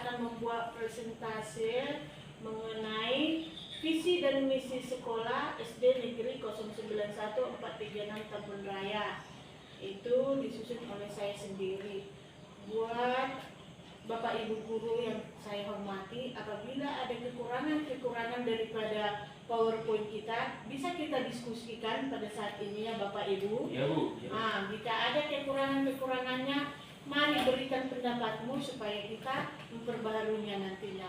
akan membuat presentasi mengenai visi dan misi sekolah SD Negeri 091436 Tambun Raya. Itu disusun oleh saya sendiri. Buat Bapak Ibu guru yang saya hormati, apabila ada kekurangan daripada PowerPoint kita, bisa kita diskusikan pada saat ini ya Bapak Ibu. Ya Bu. Ya. Nah, jika ada kekurangannya, mari berikan pendapatmu supaya kita memperbaharunya nantinya.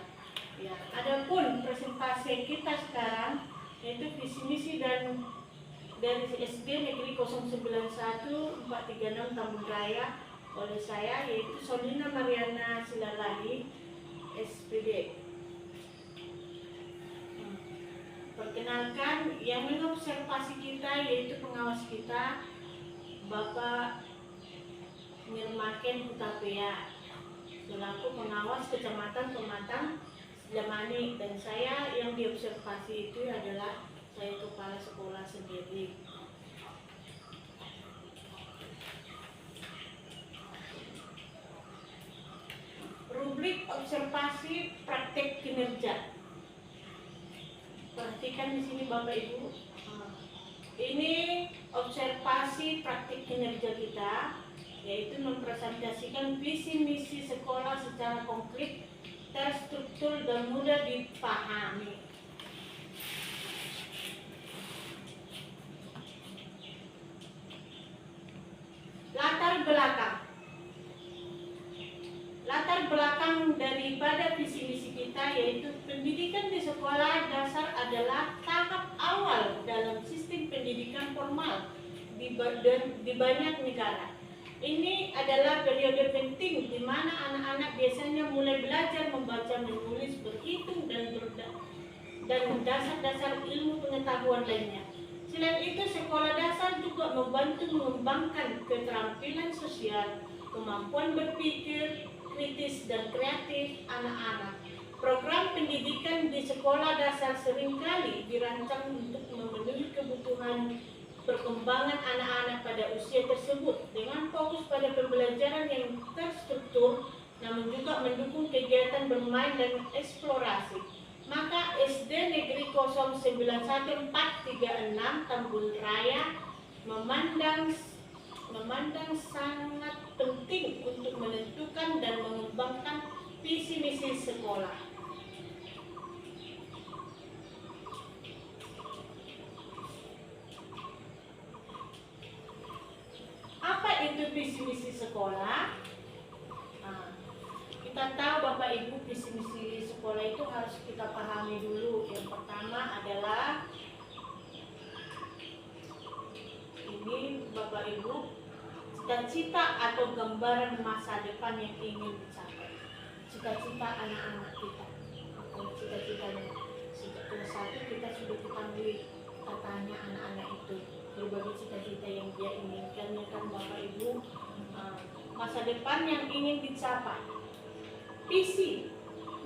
Ya, adapun presentasi kita sekarang yaitu visi misi dan dari SD Negeri 091436 Tambun Raya oleh saya, yaitu Sonina Mariana Silalahi, SPD. Perkenalkan, yang mengobservasi kita yaitu pengawas kita Bapak Nirmaken Hutapea selaku pengawas Kecamatan Pematang Jamani, dan saya yang diobservasi itu adalah saya kepala sekolah sendiri. Rubrik observasi praktek kinerja. Perhatikan di sini Bapak Ibu. Ini observasi praktek kinerja kita, yaitu mempresentasikan visi misi sekolah secara konkret, terstruktur dan mudah dipahami. Latar belakang daripada visi misi kita yaitu pendidikan di sekolah dasar adalah tahap awal dalam sistem pendidikan formal di banyak negara. Ini adalah periode penting di mana anak-anak biasanya mulai belajar membaca, menulis, berhitung, dan dasar-dasar ilmu pengetahuan lainnya. Selain itu, sekolah dasar juga membantu mengembangkan keterampilan sosial, kemampuan berpikir kritis dan kreatif anak-anak. Program pendidikan di sekolah dasar seringkali dirancang untuk memenuhi kebutuhan perkembangan anak-anak pada usia tersebut dengan fokus pada pembelajaran yang terstruktur, namun juga mendukung kegiatan bermain dan eksplorasi. Maka SD Negeri 091436 Tambun Raya memandang sangat penting untuk menentukan dan mengembangkan visi misi sekolah. Apa itu visi misi sekolah? Nah, kita tahu Bapak Ibu, visi misi sekolah itu harus kita pahami dulu. Yang pertama adalah ini Bapak Ibu, cita-cita atau gambaran masa depan yang ingin dicapai. Cita-cita anak-anak kita. Cita-citanya. Sejak kelas 1 kita sudah ketahui katanya anak-anak itu berbagai cita-cita yang dia inginkan, ya kan Bapak Ibu. Masa depan yang ingin dicapai. Visi,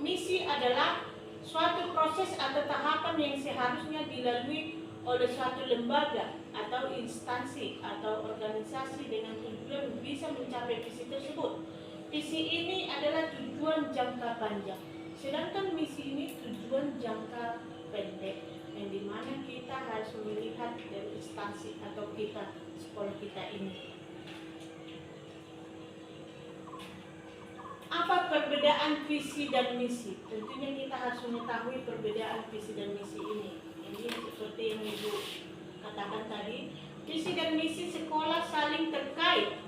misi adalah suatu proses atau tahapan yang seharusnya dilalui oleh suatu lembaga atau instansi atau organisasi dengan tujuan bisa mencapai visi tersebut. Visi ini adalah tujuan jangka panjang, sedangkan misi ini tujuan jangka pendek, yang dimana kita harus melihat dari instansi atau kita, sekolah kita ini. Apa perbedaan visi dan misi? Tentunya kita harus mengetahui perbedaan visi dan misi ini. Ini seperti yang Ibu katakan tadi, visi dan misi sekolah saling terkait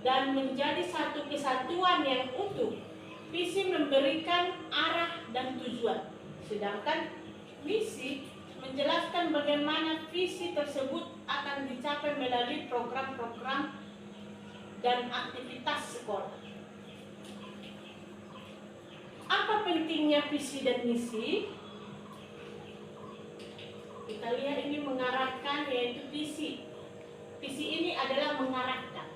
dan menjadi satu kesatuan yang utuh. Visi memberikan arah dan tujuan, sedangkan misi menjelaskan bagaimana visi tersebut akan dicapai melalui program-program dan aktivitas sekolah. Apa pentingnya visi dan misi? Kita lihat ini mengarahkan, yaitu visi. Visi ini adalah mengarahkan.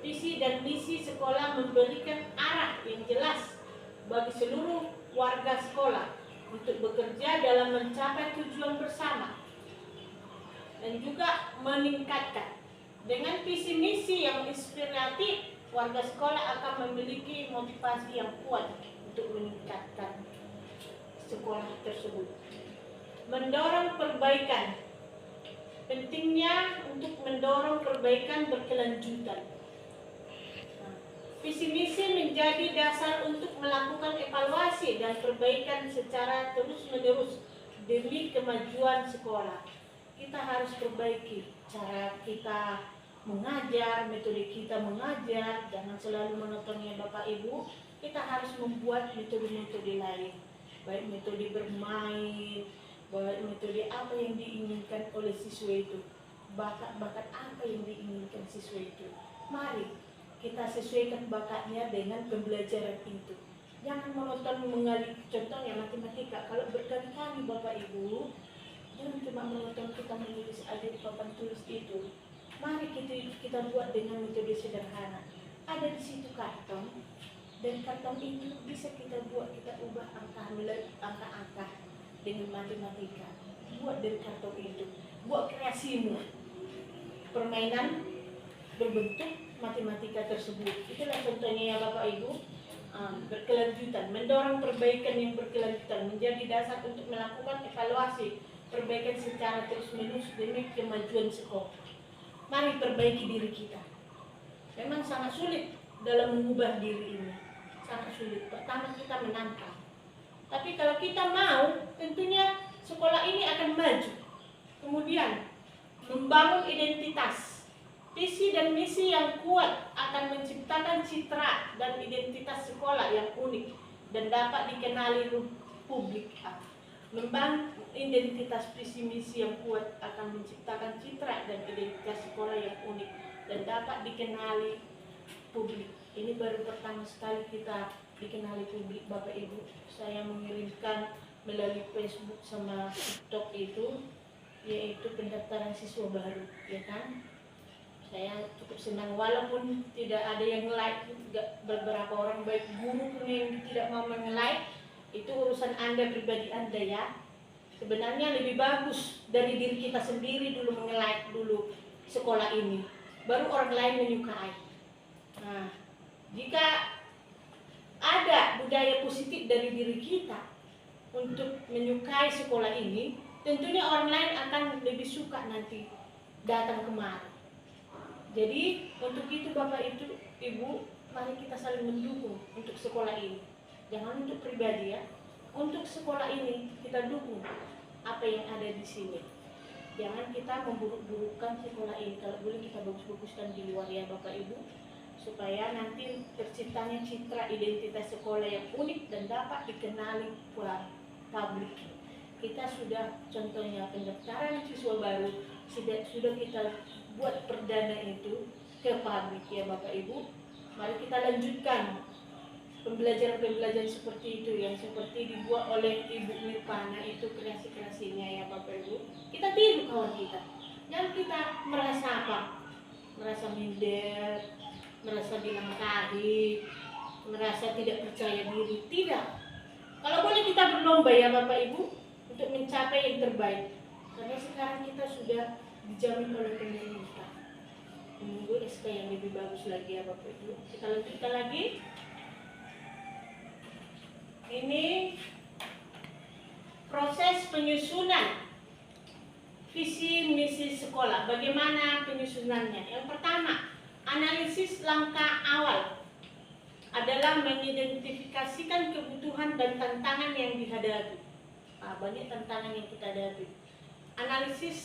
Visi dan misi sekolah memberikan arah yang jelas bagi seluruh warga sekolah untuk bekerja dalam mencapai tujuan bersama dan juga meningkatkan. Dengan visi misi yang inspiratif, warga sekolah akan memiliki motivasi yang kuat untuk meningkatkan sekolah tersebut. Mendorong perbaikan. Pentingnya untuk mendorong perbaikan berkelanjutan. Visi misi menjadi dasar untuk melakukan evaluasi dan perbaikan secara terus-menerus demi kemajuan sekolah. Kita harus perbaiki cara kita mengajar, metode kita mengajar, jangan selalu monotonnya Bapak Ibu. Kita harus membuat metode-metode lain, baik metode bermain, baik metode apa yang diinginkan oleh siswa itu, bakat-bakat apa yang diinginkan siswa itu. Mari kita sesuaikan bakatnya dengan pembelajaran itu. Jangan monoton mengalih. Contohnya matematika, kalau berkali-kali Bapak Ibu, jangan cuma monoton kita menulis aja di papan tulis itu. Mari kita buat dengan metode sederhana. Ada di situ karton, dan karton itu bisa kita buat, kita ubah angka-angka dengan matematika. Buat dari karton itu, buat kreasimu, permainan berbentuk matematika tersebut. Itulah contohnya ya Bapak Ibu. Berkelanjutan, mendorong perbaikan yang berkelanjutan menjadi dasar untuk melakukan evaluasi perbaikan secara terus-menerus demi kemajuan sekolah. Mari perbaiki diri kita. Memang sangat sulit dalam mengubah diri ini, sangat sulit. Pertama kita menantang, tapi kalau kita mau, tentunya sekolah ini akan maju. Kemudian membangun identitas. Visi dan misi yang kuat akan menciptakan citra dan identitas sekolah yang unik dan dapat dikenali publik. Membangun identitas, visi misi yang kuat akan menciptakan citra dan identitas sekolah yang unik dan dapat dikenali publik. Ini baru pertama sekali kita dikenali publik Bapak Ibu. Saya mengirimkan melalui Facebook sama TikTok itu, yaitu pendaftaran siswa baru, ya kan? Saya cukup senang walaupun tidak ada yang like, beberapa orang baik guru pun yang tidak mau men-like. Itu urusan Anda pribadi Anda ya. Sebenarnya lebih bagus dari diri kita sendiri dulu men-like dulu sekolah ini, baru orang lain menyukai. Nah, jika ada budaya positif dari diri kita untuk menyukai sekolah ini, tentunya orang lain akan lebih suka nanti datang kemari. Jadi untuk itu Bapak Ibu, mari kita saling mendukung untuk sekolah ini. Jangan untuk pribadi ya. Untuk sekolah ini kita dukung apa yang ada di sini. Jangan kita memburuk-burukkan sekolah ini. Kalau boleh kita bagus-baguskan di luar ya Bapak Ibu, supaya nanti terciptanya citra identitas sekolah yang unik dan dapat dikenali publik. Kita sudah contohnya pendaftaran siswa baru, sudah kita buat perdana itu ke publik ya Bapak Ibu. Mari kita lanjutkan pembelajaran seperti itu yang seperti dibuat oleh Ibu Mirpana itu, kreasi-kreasinya ya Bapak Ibu. Kita tiru kawan kita. Jangan kita merasa apa? Merasa minder, merasa dilangkahi, merasa tidak percaya diri. Tidak. Kalau boleh kita berlomba ya Bapak Ibu untuk mencapai yang terbaik. Karena sekarang kita sudah dijamin oleh pemerintah. Menunggu SK yang lebih bagus lagi ya Bapak Ibu. Kita lanjutkan lagi. Ini proses penyusunan visi misi sekolah. Bagaimana penyusunannya? Yang pertama, analisis langkah awal adalah mengidentifikasikan kebutuhan dan tantangan yang dihadapi. Banyak tantangan yang kita hadapi. Analisis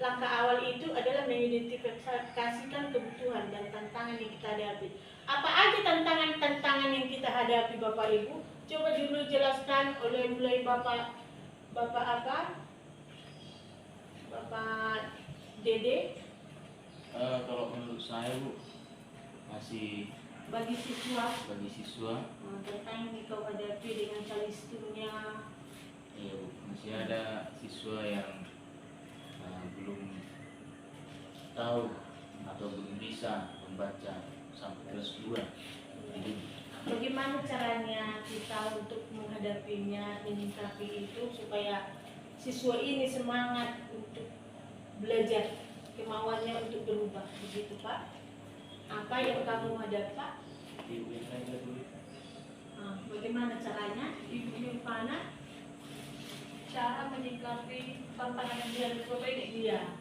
langkah awal itu adalah mengidentifikasikan kebutuhan dan tantangan yang kita hadapi. Apa aja tantangan-tantangan yang kita hadapi Bapak Ibu? Coba dulu jelaskan oleh mulai Bapak apa? Bapak Dede. Kalau menurut saya Bu, masih Bagi siswa. Data yang kau hadapi dengan calistunnya. iya Bu, masih ada siswa yang belum tahu atau belum bisa membaca sampai kelas 2. Jadi Bagaimana caranya kita untuk menghadapinya, menyikapi itu supaya siswa ini semangat untuk belajar, kemauannya untuk berubah, begitu Pak? Apa apa yang kamu dapat? Ibu yang ajar dulu. Bagaimana caranya? Ibu Nirvana Cara menyikapi tantangan yang dihadapi Bapak ini. dia.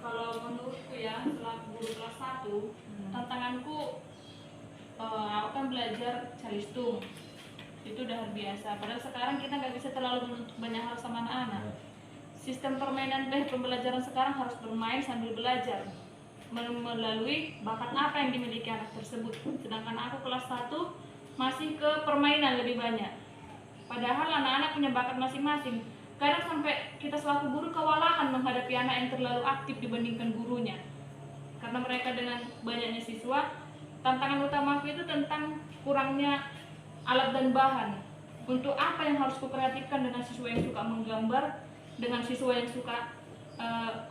Kalau menurutku ya, selaku guru kelas 1, tantanganku aku kan belajar calistung. Itu udah hal biasa. Padahal sekarang kita nggak bisa terlalu menuntut banyak hal sama anak-anak. Sistem permainan pembelajaran sekarang harus bermain sambil belajar melalui bakat apa yang dimiliki anak tersebut. Sedangkan aku kelas 1 masih ke permainan lebih banyak. Padahal anak-anak punya bakat masing-masing. Kadang sampai kita selaku guru kewalahan menghadapi anak yang terlalu aktif dibandingkan gurunya. Karena mereka dengan banyaknya siswa, tantangan utamaku itu tentang kurangnya alat dan bahan. Untuk apa yang harus kuperhatikan dengan siswa yang suka menggambar, dengan siswa yang suka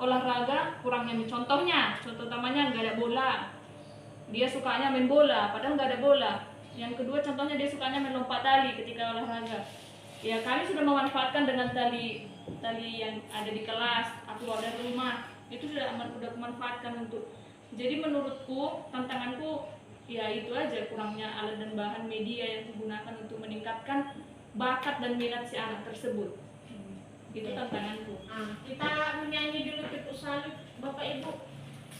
olahraga, kurangnya. Contoh utamanya nggak ada bola. Dia sukanya main bola, padahal nggak ada bola. Yang kedua contohnya dia sukanya main lompat tali ketika olahraga. Ya kami sudah memanfaatkan dengan tali yang ada di kelas, aku bawa dari rumah, itu sudah kumanfaatkan untuk. Jadi menurutku tantanganku ya itu aja, kurangnya alat dan bahan media yang digunakan untuk meningkatkan bakat dan minat si anak tersebut. Itu tantanganku. Kita menyanyi dulu tepuk salut Bapak Ibu.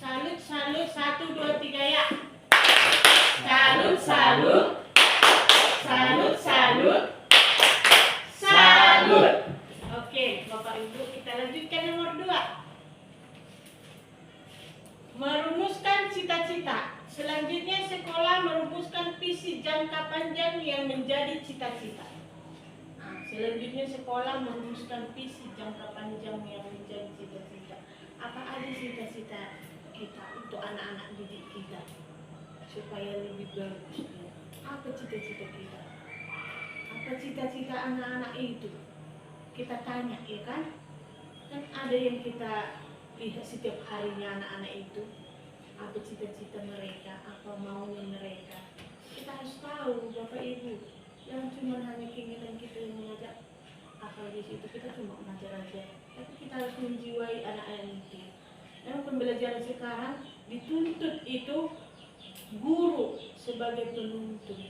Salut, salut, 1, 2, 3 ya. Salut, salut. Salut, salut. Salut. Oke, Bapak Ibu, kita lanjutkan nomor 2. Merumuskan cita-cita. Selanjutnya sekolah merumuskan visi jangka panjang yang menjadi cita-cita. Selanjutnya sekolah merumuskan visi jangka panjang yang menjadi cita-cita. Apa aja cita-cita kita untuk anak-anak didik kita supaya lebih bagus? Apa cita-cita kita? Apa cita-cita anak-anak itu? Kita tanya, ya kan? Kan ada yang kita lihat setiap harinya anak-anak itu. Apa cita-cita mereka? Apa maunya mereka? Kita harus tahu, Bapak Ibu. Yang cuma hanya keinginan kita yang mengajak akal di situ, kita cuma mengajar aja. Tapi kita harus menjiwai anak-anak itu. Yang pembelajaran sekarang dituntut itu guru sebagai penuntun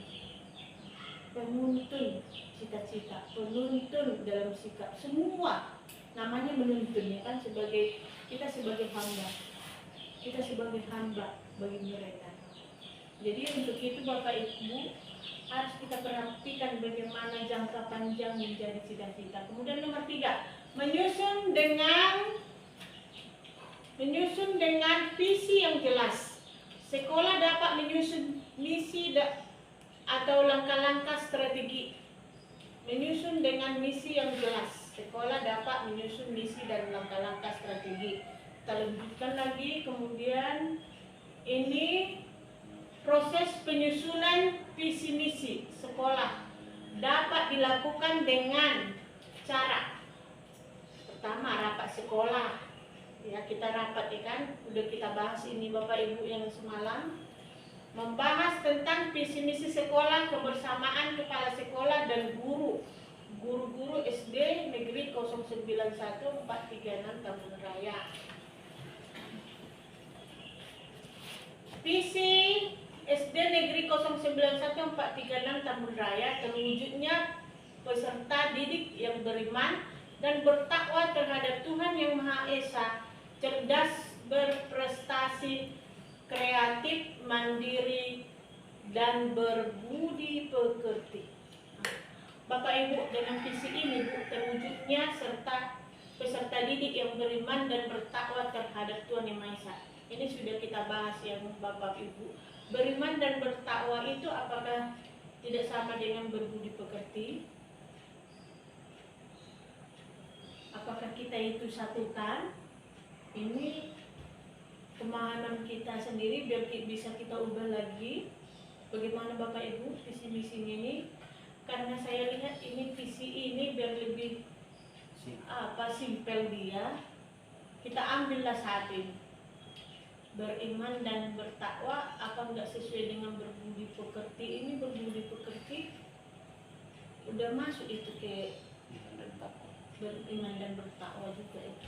cita-cita, penuntun dalam sikap, semua namanya menuntun, ya kan, sebagai kita sebagai hamba bagi mereka. Jadi untuk itu Bapak Ibu harus kita perhatikan bagaimana jangka panjang menjadi cita-cita. Kemudian nomor 3, menyusun dengan visi yang jelas. Sekolah dapat menyusun misi atau langkah-langkah strategi. Menyusun dengan misi yang jelas. Sekolah dapat menyusun misi dan langkah-langkah strategi. Kita lanjutkan lagi, kemudian ini proses penyusunan visi misi sekolah dapat dilakukan dengan cara pertama rapat sekolah. Ya, kita rapat, ya kan, udah kita bahas ini Bapak Ibu yang semalam, membahas tentang visi misi sekolah, kebersamaan kepala sekolah dan guru-guru SD Negeri 091 436 Tambun Raya. Visi SD Negeri 091 436 Tambun Raya terwujudnya peserta didik yang beriman dan bertakwa terhadap Tuhan Yang Maha Esa, cerdas, berprestasi, kreatif, mandiri, dan berbudi pekerti. Bapak Ibu, dengan visi ini terwujudnya peserta didik yang beriman dan bertakwa terhadap Tuhan Yang Maha Esa. Ini sudah kita bahas ya Bapak Ibu. Beriman dan bertakwa itu apakah tidak sama dengan berbudi pekerti? Apakah kita itu satukan? Ini pemahaman kita sendiri biar bisa kita ubah lagi. Bagaimana Bapak Ibu visi misinya ini? Karena saya lihat ini visi ini biar lebih simpel dia. Kita ambillah satu ini. Beriman dan bertakwa, apa enggak sesuai dengan berbudi pekerti? Ini berbudi pekerti udah masuk itu ke beriman dan bertakwa juga itu.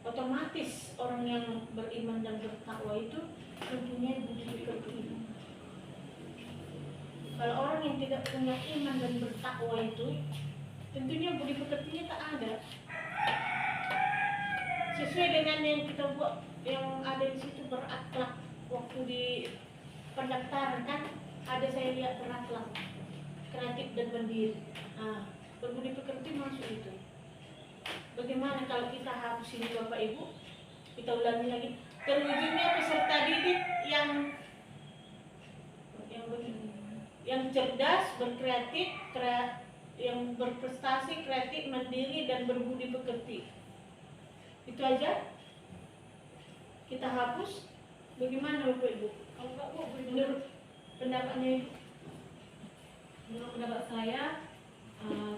otomatis orang yang beriman dan bertakwa itu mempunyai budi pekerti. Kalau orang yang tidak punya iman dan bertakwa itu, tentunya budi pekertinya tak ada. Sesuai dengan yang kita buat, yang ada di situ berakhlak. Waktu di pendaftaran kan ada saya lihat berakhlak, kreatif dan mandiri. Nah, berbudi pekerti masuk itu. Bagaimana kalau kita hapus ini Bapak Ibu? Kita ulangi lagi. Terwujudnya peserta didik yang cerdas, berkreatif, yang berprestasi, kreatif, mandiri dan berbudi pekerti. Itu aja. Kita hapus. Bagaimana Bapak Ibu? Kalau nggak Bu, Menurut pendapatnya Ibu? Menurut pendapat saya,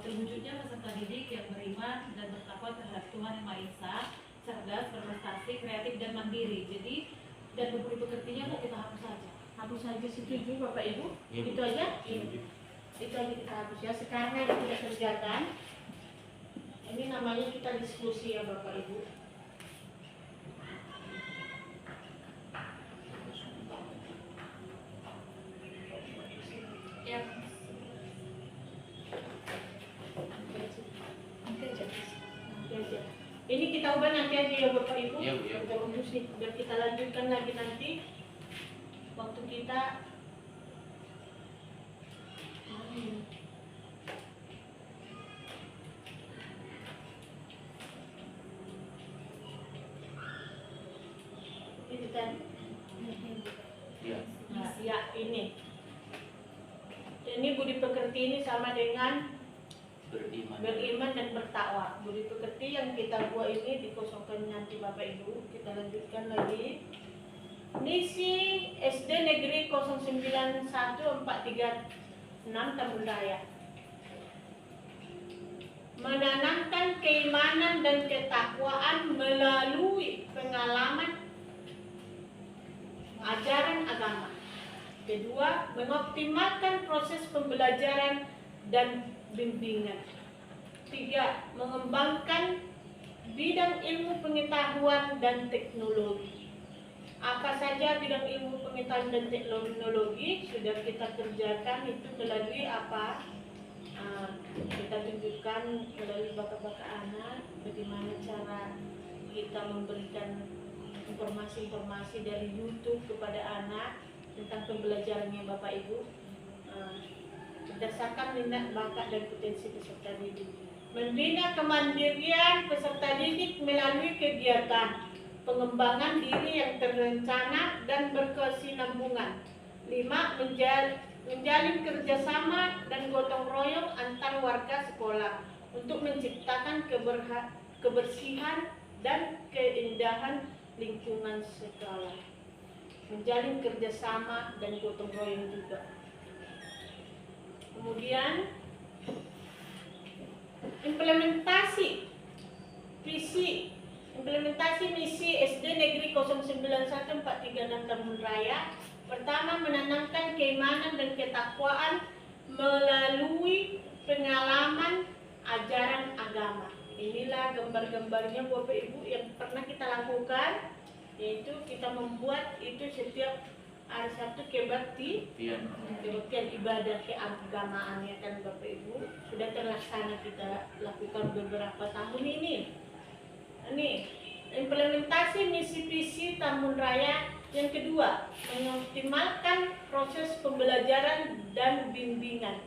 terwujudnya peserta didik yang beriman dan bertakwa terhadap Tuhan Yang Maha Esa, cerdas, berprestasi, kreatif dan mandiri. Jadi dan berbudi pekertinya Bu kita hapus saja. Hapus saja, setuju Bapak Ibu? Iya, Bu. Itu aja? Setuju. Itu aja kita hapus ya. Sekarang yang kita kerjakan, ini namanya kita diskusi ya Bapak Ibu. ya Nanti aja. Ini kita ubah nanti aja ya Bapak Ibu. Iya, Bu, iya. Kita urus nih, biar kita lanjutkan lagi nanti waktu kita itu tadi. Iya. Nah, ya ini budi pekerti ini sama dengan beriman dan bertakwa. Budi pekerti yang kita buat ini dikosongkan nanti Bapak Ibu. Kita lanjutkan lagi. Misi SD Negeri 091436 Tambun Raya. Menanamkan keimanan dan ketakwaan melalui pengalaman ajaran agama. Kedua, mengoptimalkan proses pembelajaran dan bimbingan. Tiga, mengembangkan bidang ilmu pengetahuan dan teknologi. Apa saja bidang ilmu pengetahuan dan teknologi sudah kita kerjakan itu melalui apa? Kita tunjukkan melalui bakat-bakat anak bagaimana cara kita memberikan informasi-informasi dari YouTube kepada anak tentang pembelajarannya Bapak Ibu, berdasarkan minat, bakat dan potensi peserta didik. Membina kemandirian peserta didik melalui kegiatan pengembangan diri yang terencana dan berkesinambungan. 5. Menjalin kerjasama dan gotong royong antar warga sekolah untuk menciptakan kebersihan dan keindahan lingkungan sekolah. Menjalin kerjasama dan gotong royong juga. Kemudian implementasi misi SD Negeri 091436 Tambun Raya. Pertama, menanamkan keimanan dan ketakwaan melalui pengalaman ajaran agama. Inilah gambar-gambarnya Bapak Ibu yang pernah kita lakukan, yaitu kita membuat itu setiap hari Sabtu kebaktian ibadah keagamaan ya kan Bapak Ibu. Sudah terlaksana kita lakukan beberapa tahun ini. Ini implementasi misi visi Tambun Raya. Yang kedua, mengoptimalkan proses pembelajaran dan bimbingan.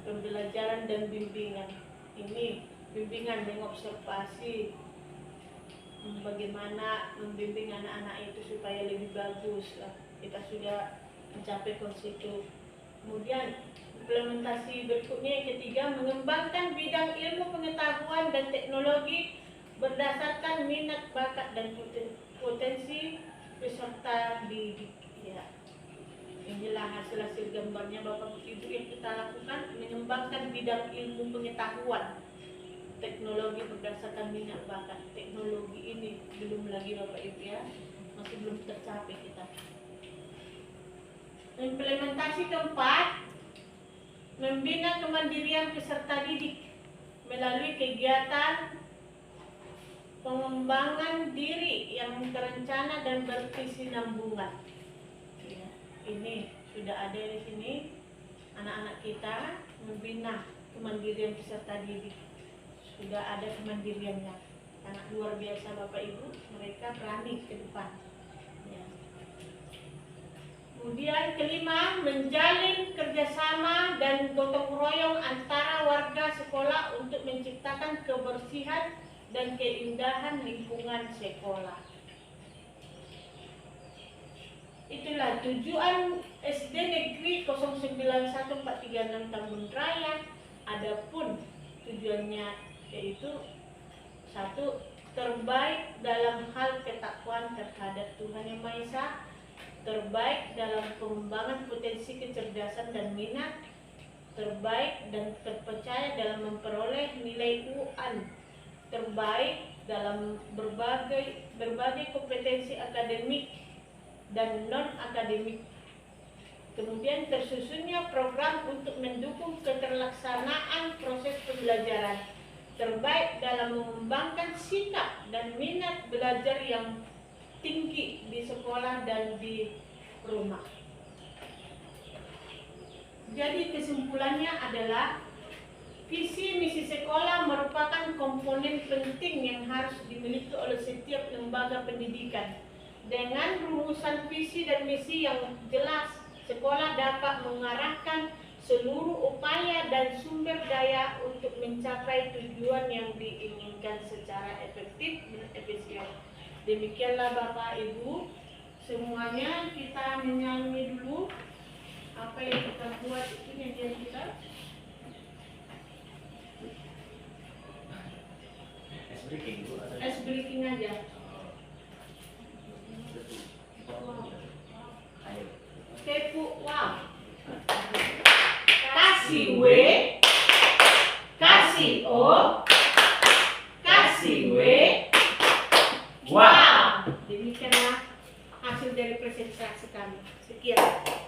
Pembelajaran dan bimbingan ini bimbingan dengan observasi, bagaimana membimbing anak-anak itu supaya lebih bagus lah. Kita sudah mencapai konsitu. Kemudian implementasi berikutnya yang ketiga, mengembangkan bidang ilmu pengetahuan dan teknologi berdasarkan minat, bakat dan potensi peserta didik. Ya, inilah hasil-hasil gambarnya Bapak Ibu yang kita lakukan, mengembangkan bidang ilmu pengetahuan teknologi berdasarkan minat bakat. Teknologi ini belum lagi Bapak Ibu ya, masih belum tercapai kita. Implementasi keempat, membina kemandirian peserta didik melalui kegiatan pengembangan diri yang terencana dan berkesinambungan. Ya, ini sudah ada di sini anak-anak kita membina kemandirian peserta didik. Sudah ada kemandiriannya. Sangat luar biasa Bapak Ibu, mereka berani ke depan. Ya. Kemudian kelima, menjalin kerjasama dan gotong royong antara warga sekolah untuk menciptakan kebersihan dan keindahan lingkungan sekolah. Itulah tujuan SD Negeri 091436 Tambun Raya. Adapun tujuannya yaitu satu, terbaik dalam hal ketakwaan terhadap Tuhan Yang Maha Esa, terbaik dalam pengembangan potensi kecerdasan dan minat, terbaik dan terpercaya dalam memperoleh nilai UN, terbaik dalam berbagai kompetensi akademik dan non akademik. Kemudian tersusunnya program untuk mendukung keterlaksanaan proses pembelajaran, terbaik dalam mengembangkan sikap dan minat belajar yang tinggi di sekolah dan di rumah. Jadi kesimpulannya adalah visi misi sekolah merupakan komponen penting yang harus dimiliki oleh setiap lembaga pendidikan. Dengan rumusan visi dan misi yang jelas, sekolah dapat mengarahkan seluruh upaya dan sumber daya untuk mencapai tujuan yang diinginkan secara efektif dan efisien. Demikianlah Bapak Ibu, semuanya kita menyanyi dulu apa yang kita buat itu nyanyian kita. Es breaking aja. Kepu wow. Kasih W, kasih O, kasih W, wow. Demikianlah hasil dari presentasi kami. Sekian.